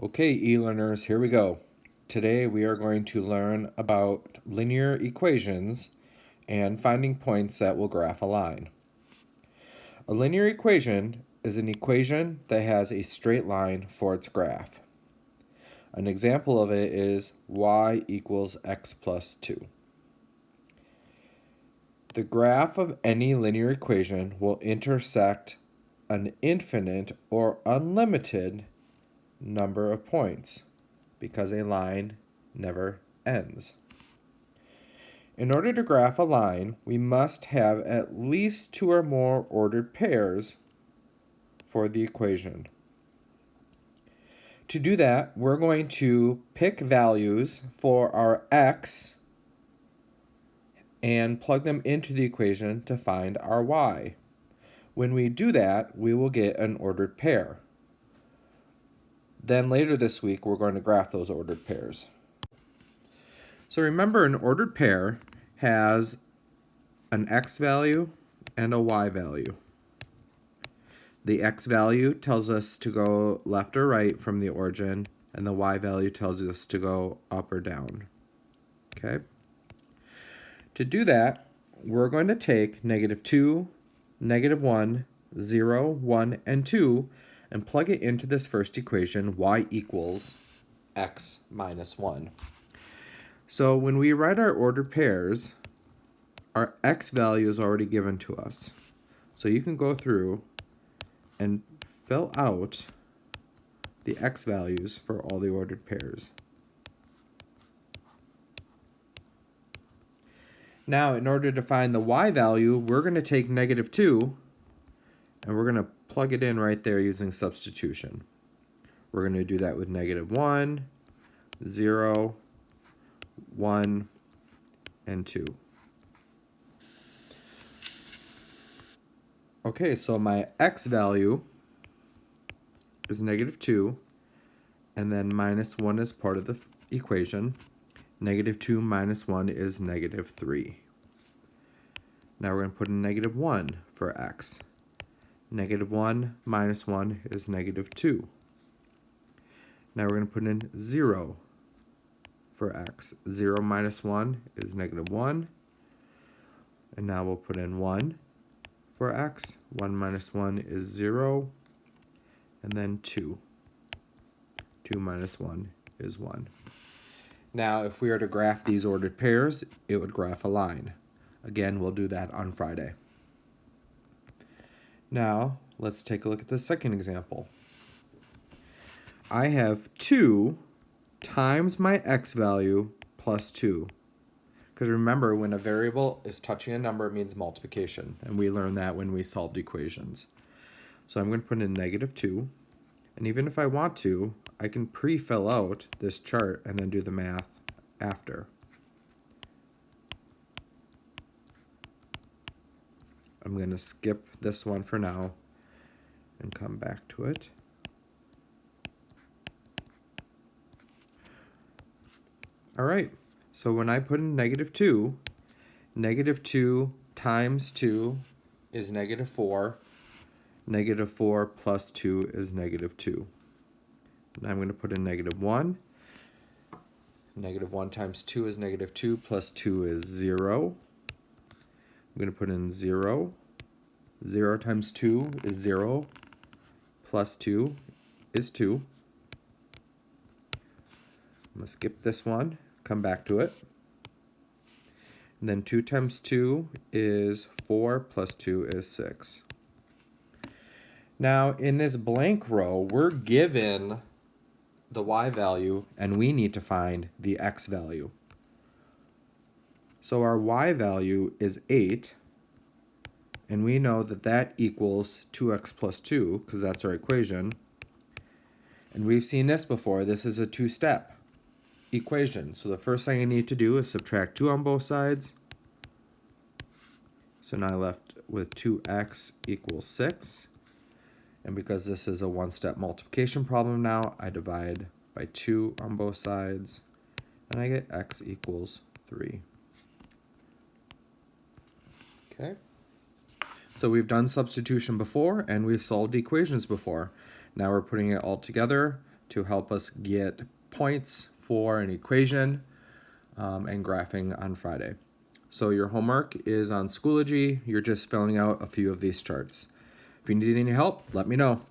Okay, e-learners, here we go. Today we are going to learn about linear equations and finding points that will graph a line. A linear equation is an equation that has a straight line for its graph. An example of it is y equals x plus 2. The graph of any linear equation will intersect an infinite or unlimited number of points because a line never ends. In order to graph a line, we must have at least two or more ordered pairs for the equation. To do that, we're going to pick values for our x and plug them into the equation to find our y. When we do that, we will get an ordered pair. Then later this week, we're going to graph those ordered pairs. So remember, an ordered pair has an x value and a y value. The x value tells us to go left or right from the origin, and the y value tells us to go up or down. Okay? To do that, we're going to take -2, -1, 0, 1, and 2, and plug it into this first equation, y equals x minus 1. So when we write our ordered pairs, our x value is already given to us. So you can go through and fill out the x values for all the ordered pairs. Now, in order to find the y value, we're going to take -2 and we're going to plug it in right there using substitution. We're going to do that with -1, 0, 1, and 2. Okay, so my x value is -2, and then -1 is part of the equation. -2 minus 1 is -3. Now we're going to put in -1 for x. -1 minus 1 is -2. Now we're going to put in 0 for x. 0 minus 1 is -1. And now we'll put in 1 for x. 1 minus 1 is 0. And then 2. 2 minus 1 is 1. Now, if we were to graph these ordered pairs, it would graph a line. Again, we'll do that on Friday. Now, let's take a look at the second example. I have 2 times my x value plus 2. Because remember, when a variable is touching a number, it means multiplication. And we learned that when we solved equations. So I'm going to put in -2. And even if I want to, I can pre-fill out this chart and then do the math after. I'm going to skip this one for now and come back to it. All right, so when I put in -2, -2 times 2 is -4. -4 plus 2 is -2. Now I'm going to put in -1. -1 times 2 is -2 plus 2 is 0. I'm going to put in 0. 0 times 2 is 0 plus 2 is 2. I'm going to skip this one, come back to it. And then 2 times 2 is 4 plus 2 is 6. Now, in this blank row, we're given the y value, and we need to find the x value. So our y value is 8, and we know that that equals 2x plus 2, because that's our equation. And we've seen this before. This is a two-step equation. So the first thing I need to do is subtract 2 on both sides. So now I'm left with 2x equals 6. And because this is a one-step multiplication problem now, I divide by 2 on both sides, and I get x equals 3. Okay. So we've done substitution before, and we've solved equations before. Now we're putting it all together to help us get points for an equation and graphing on Friday. So your homework is on Schoology. You're just filling out a few of these charts. If you need any help, let me know.